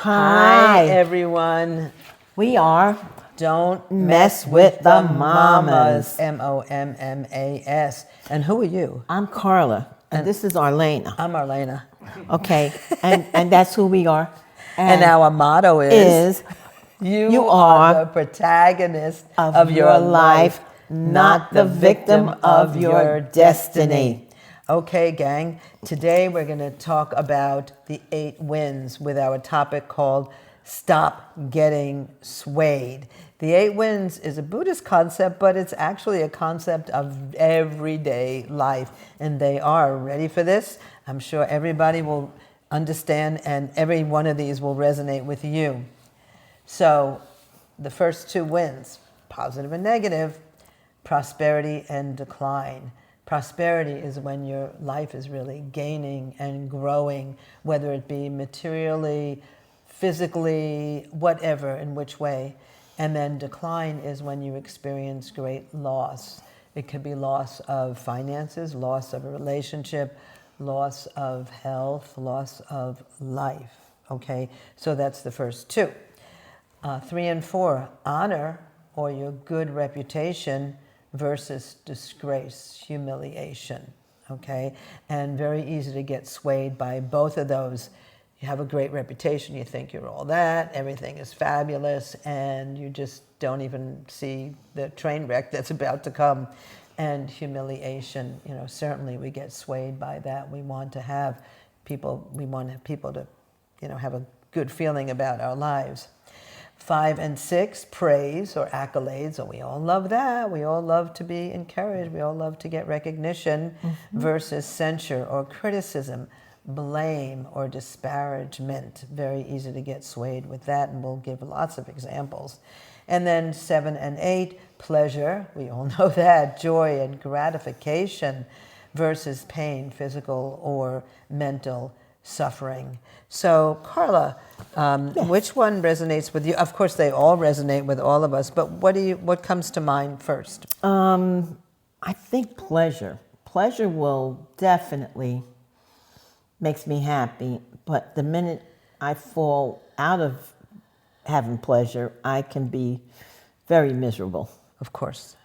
Hi, Hi. everyone. We are Don't Mess with the Mommas. Mommas. And who are you? I'm Carla, and this is Arlaana. I'm Arlaana. Okay, and that's who we are. And our motto is you are the protagonist of your life, not the victim of your destiny. Okay, gang, today we're going to talk about the 8 wins with our topic called Stop Getting Swayed. The 8 wins is a Buddhist concept, but it's actually a concept of everyday life. And they are ready for this. I'm sure everybody will understand, and every one of these will resonate with you. So the first 2 wins, positive and negative, prosperity and decline. Prosperity is when your life is really gaining and growing, whether it be materially, physically, whatever, in which way. And then decline is when you experience great loss. It could be loss of finances, loss of a relationship, loss of health, loss of life. Okay, so that's the first 2. 3 and 4, honor or your good reputation versus disgrace, humiliation, okay? And very easy to get swayed by both of those. You have a great reputation, you think you're all that, everything is fabulous, and you just don't even see the train wreck that's about to come. And humiliation, certainly we get swayed by that. We want to have people, to, have a good feeling about our lives. 5 and 6, praise or accolades, and we all love that. We all love to be encouraged. We all love to get recognition, versus censure or criticism, blame or disparagement. Very easy to get swayed with that, and we'll give lots of examples. And then 7 and 8, pleasure. We all know that. Joy and gratification versus pain, physical or mental suffering. So, Carla, Yes. which one resonates with you? Of course, they all resonate with all of us, but what comes to mind first? I think pleasure. Pleasure will definitely makes me happy, but the minute I fall out of having pleasure, I can be very miserable. Of course.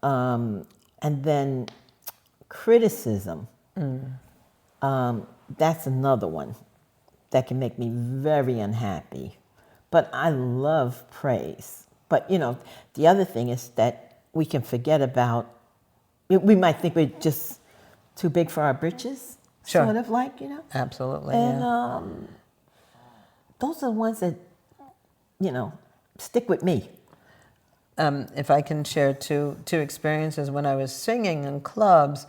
And then criticism. That's another one that can make me very unhappy. But I love praise. But, the other thing is that we can forget about, we might think we're just too big for our britches, Sure. sort of like, Absolutely. And Yeah. those are the ones that, stick with me. If I can share two experiences, when I was singing in clubs,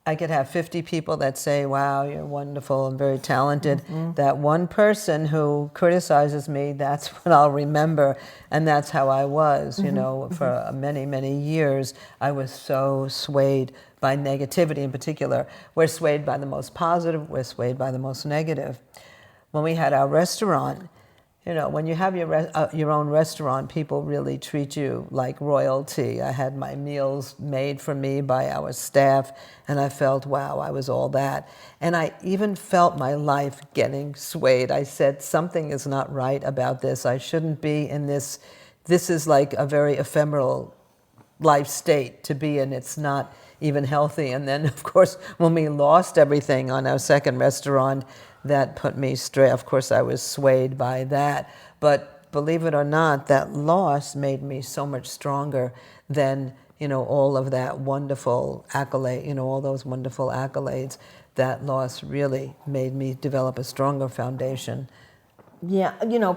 I could have 50 people that say, wow, you're wonderful and very talented. That one person who criticizes me, that's what I'll remember. And that's how I was, for many, many years. I was so swayed by negativity in particular. We're swayed by the most positive, we're swayed by the most negative. When we had our restaurant, when you have your own restaurant, people really treat you like royalty. I had my meals made for me by our staff, and I felt, wow, I was all that. And I even felt my life getting swayed. I said, something is not right about this. I shouldn't be in this. This is like a very ephemeral life state to be in. It's not even healthy. And then, of course, when we lost everything on our second restaurant, that put me straight. Of course, I was swayed by that. But believe it or not, that loss made me so much stronger than, all of that wonderful accolade, all those wonderful accolades. That loss really made me develop a stronger foundation. Yeah,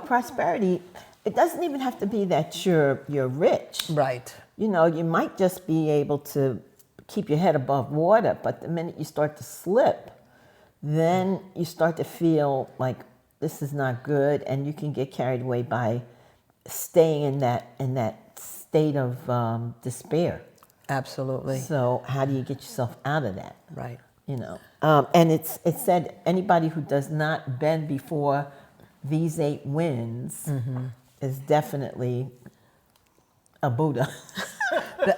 prosperity, it doesn't even have to be that you're rich. Right. You might just be able to keep your head above water, but the minute you start to slip, then you start to feel like this is not good, and you can get carried away by staying in that state of despair. Absolutely. So how do you get yourself out of that? Right. And it's said anybody who does not bend before these 8 wins is definitely a Buddha.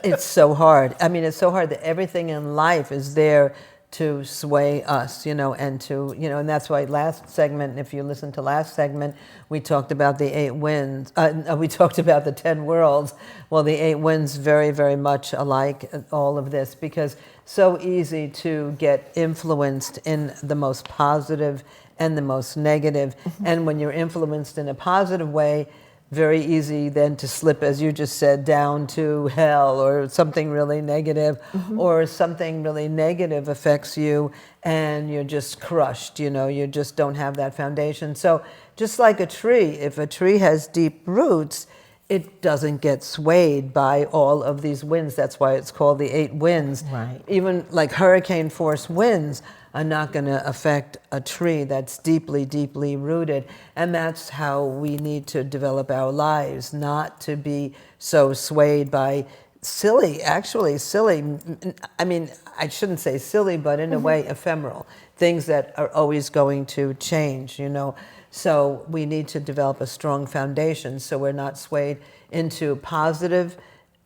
It's so hard. I mean, it's so hard that everything in life is there to sway us, and to, and that's why last segment, if you listen to last segment, we talked about the 8 winds. We talked about the 10 worlds. Well, the 8 winds very, very much alike, all of this, because so easy to get influenced in the most positive and the most negative. And when you're influenced in a positive way, very easy then to slip, as you just said, down to hell or something really negative, or something really negative affects you and you're just crushed, you just don't have that foundation. So just like a tree, if a tree has deep roots, it doesn't get swayed by all of these winds. That's why it's called the 8 winds. Right. Even like hurricane force winds are not going to affect a tree that's deeply, deeply rooted. And that's how we need to develop our lives, not to be so swayed by silly. I mean, I shouldn't say silly, but in a way ephemeral, things that are always going to change, So we need to develop a strong foundation so we're not swayed into positive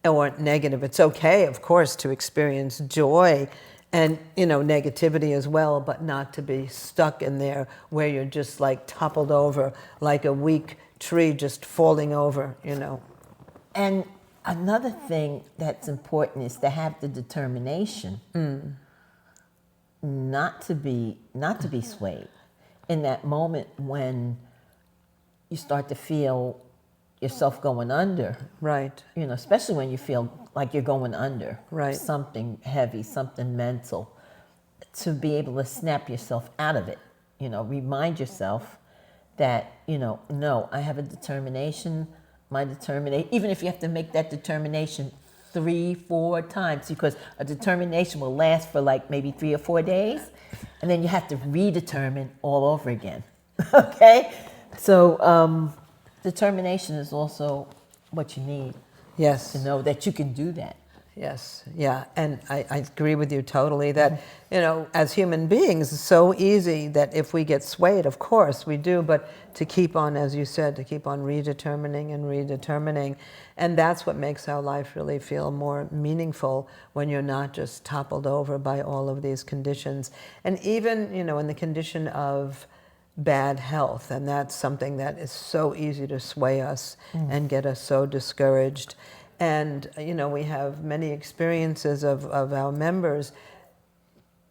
or negative. It's okay, of course, to experience joy and, negativity as well, but not to be stuck in there where you're just like toppled over, like a weak tree just falling over, And another thing that's important is to have the determination not to be swayed. In that moment when you start to feel yourself going under, Right. Especially when you feel like you're going under, Right. something heavy, something mental, to be able to snap yourself out of it, remind yourself that, no, I have a determination, even if you have to make that determination 3-4 times, because a determination will last for like maybe 3 or 4 days, and then you have to redetermine all over again. Okay? So determination is also what you need. Yes. To know that you can do that. Yes, yeah, and I agree with you totally that, as human beings, it's so easy that if we get swayed, of course we do, but to keep on, as you said, to keep on redetermining, and that's what makes our life really feel more meaningful when you're not just toppled over by all of these conditions. And even, in the condition of bad health, and that's something that is so easy to sway us and get us so discouraged. And, we have many experiences of our members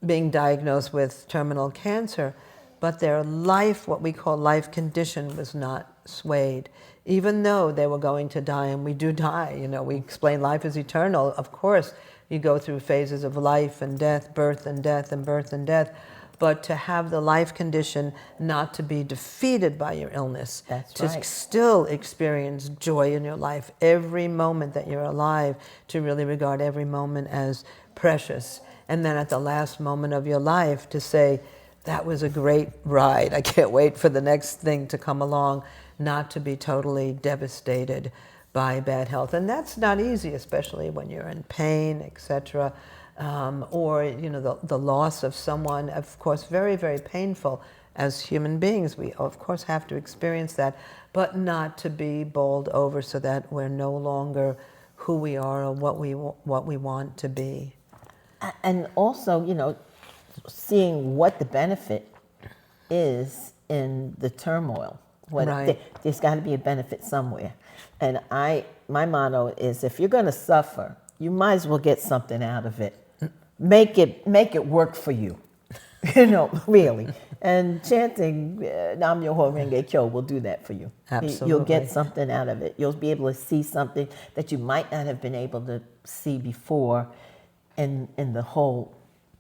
being diagnosed with terminal cancer, but their life, what we call life condition, was not swayed. Even though they were going to die, and we do die, we explain life is eternal. Of course, you go through phases of life and death, birth and death, and birth and death. But to have the life condition not to be defeated by your illness, to still experience joy in your life, every moment that you're alive, to really regard every moment as precious. And then at the last moment of your life to say, that was a great ride, I can't wait for the next thing to come along, not to be totally devastated by bad health. And that's not easy, especially when you're in pain, etc. Or the loss of someone, of course, very, very painful. As human beings, we of course have to experience that, but not to be bowled over so that we're no longer who we are or what we want to be. And also, seeing what the benefit is in the turmoil. There's got to be a benefit somewhere. And my motto is, if you're going to suffer, you might as well get something out of it. Make it work for you, really. And chanting Nam Myoho Renge Kyo will do that for you. Absolutely. You'll get something out of it. You'll be able to see something that you might not have been able to see before in the whole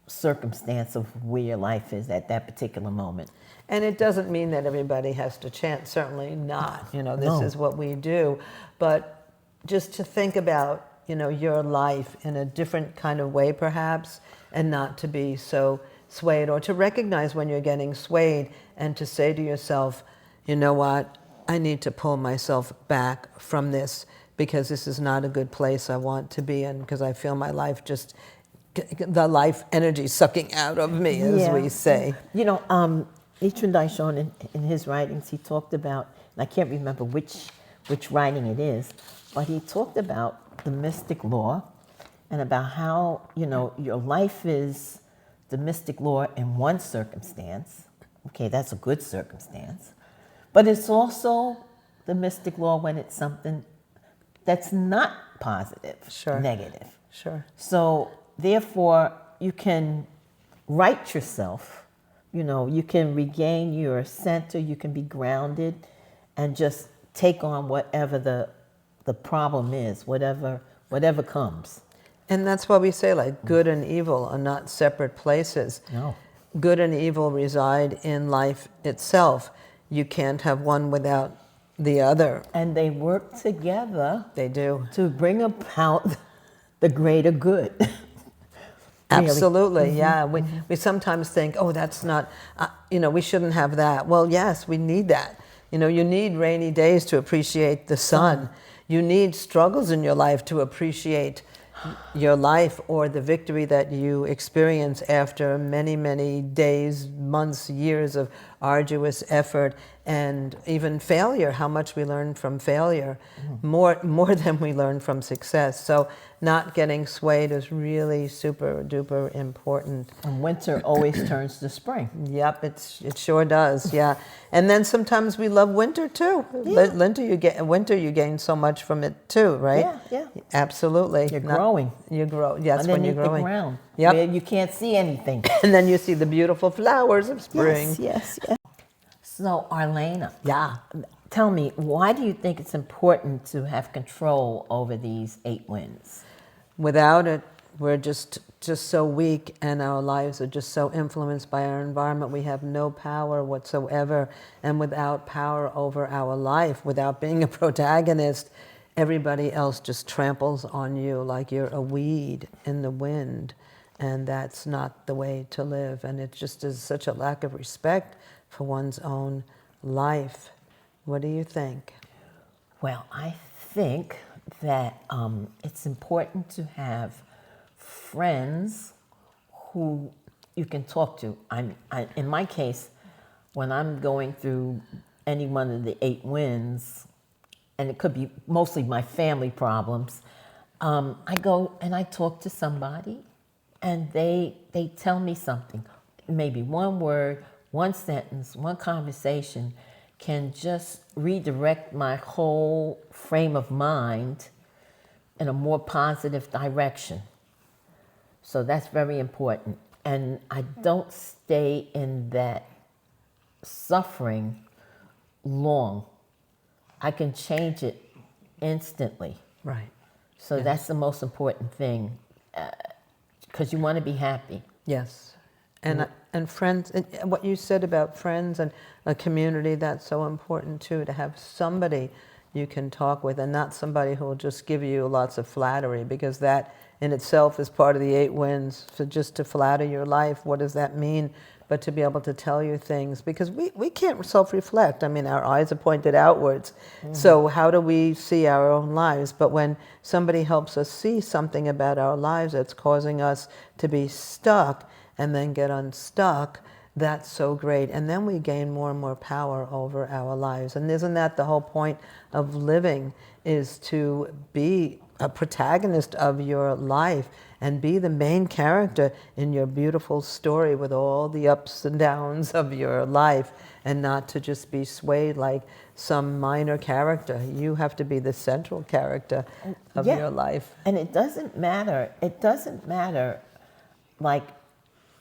circumstance of where your life is at that particular moment. And it doesn't mean that everybody has to chant, certainly not. This No. is what we do. But just to think about your life in a different kind of way, perhaps, and not to be so swayed, or to recognize when you're getting swayed and to say to yourself, you know what, I need to pull myself back from this because this is not a good place I want to be in, because I feel my life just, the life energy sucking out of me, as we say. Nichiren Daishonin, in his writings, he talked about, and I can't remember which writing it is, but he talked about the mystic law and about how, your life is the mystic law in one circumstance. Okay, that's a good circumstance. But it's also the mystic law when it's something that's not positive, Sure. negative. Sure. So therefore, you can right yourself. You can regain your center. You can be grounded, and just take on whatever the problem is, whatever comes. And that's why we say, like, good and evil are not separate places. No. Good and evil reside in life itself. You can't have one without the other. And they work together. They do. To bring about the greater good. Absolutely, yeah. We sometimes think, oh, that's not, we shouldn't have that. Well, yes, we need that. You need rainy days to appreciate the sun. You need struggles in your life to appreciate your life, or the victory that you experience after many, many days, months, years of arduous effort, and even failure. How much we learn from failure, more than we learn from success. So not getting swayed is really super duper important. And winter always turns to spring. Yep, it sure does. Yeah, and then sometimes we love winter too. Yeah. Winter you gain so much from it too, right? Yeah. Absolutely. You're growing. You grow. Yes, when you're growing. The ground. Yep. Where you can't see anything. And then you see the beautiful flowers of spring. Yes. So, Arlaana. Yeah. Tell me, why do you think it's important to have control over these 8 winds? Without it, we're just so weak, and our lives are just so influenced by our environment. We have no power whatsoever. And without power over our life, without being a protagonist, everybody else just tramples on you like you're a weed in the wind. And that's not the way to live. And it just is such a lack of respect for one's own life. What do you think? Well, I think that it's important to have friends who you can talk to. In my case, when I'm going through any one of the 8 winds, and it could be mostly my family problems, I go and I talk to somebody, and they tell me something. Maybe one word, one sentence, one conversation can just redirect my whole frame of mind in a more positive direction. So that's very important. And I don't stay in that suffering long. I can change it instantly. Right. So that's the most important thing, because you want to be happy. Yes. And friends, and what you said about friends and a community, that's so important too, to have somebody you can talk with, and not somebody who will just give you lots of flattery, because that in itself is part of the 8 winds. So just to flatter your life, what does that mean? But to be able to tell you things, because we can't self-reflect. I mean, our eyes are pointed outwards. So how do we see our own lives? But when somebody helps us see something about our lives that's causing us to be stuck and then get unstuck, that's so great. And then we gain more and more power over our lives. And isn't that the whole point of living, is to be a protagonist of your life and be the main character in your beautiful story with all the ups and downs of your life, and not to just be swayed like some minor character. You have to be the central character of your life. And it doesn't matter. It doesn't matter, like,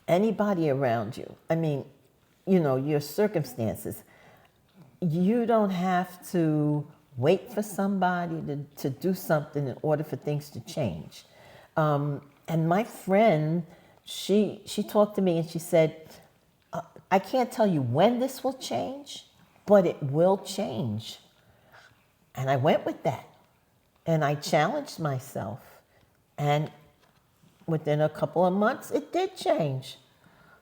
anybody around you. I mean, your circumstances. You don't have to wait for somebody to do something in order for things to change. And my friend, she talked to me and she said, I can't tell you when this will change, but it will change. And I went with that. And I challenged myself. And within a couple of months, it did change.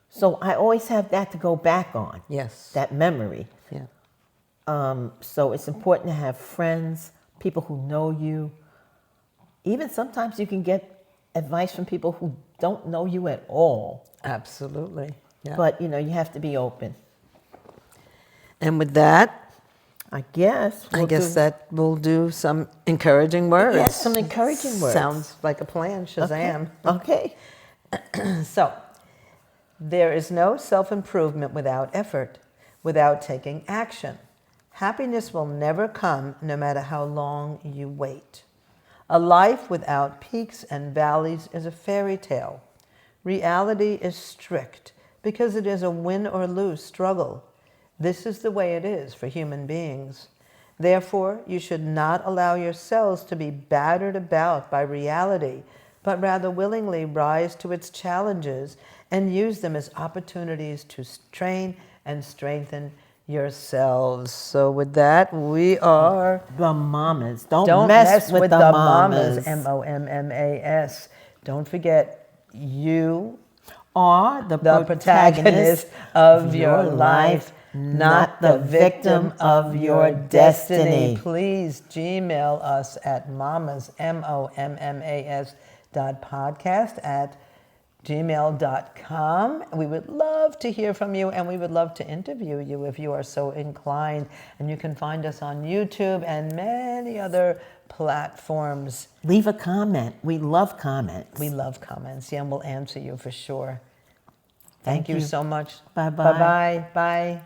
So I always have that to go back on. Yes. That memory. Yeah. So it's important to have friends, people who know you. Even sometimes you can get advice from people who don't know you at all. Absolutely. Yeah. But, you have to be open. And with that, I guess that we'll do some encouraging words. Yes, some encouraging words. Sounds like a plan, Shazam. Okay. So, There is no self-improvement without effort, without taking action. Happiness will never come no matter how long you wait. A life without peaks and valleys is a fairy tale. Reality is strict because it is a win or lose struggle. This is the way it is for human beings. Therefore, you should not allow yourselves to be battered about by reality, but rather willingly rise to its challenges and use them as opportunities to train and strengthen yourselves. So with that, we are the Mommas. Don't mess with the Mommas. Mommas. Don't forget, you are the protagonist of your life, not the victim of your destiny. Please Gmail us at mommas, mommas, podcast@gmail.com. We would love to hear from you, and we would love to interview you if you are so inclined. And you can find us on YouTube and many other platforms. Leave a comment. We love comments. We love comments, yeah, and we'll answer you for sure. Thank you so much. Bye-bye. Bye-bye. Bye.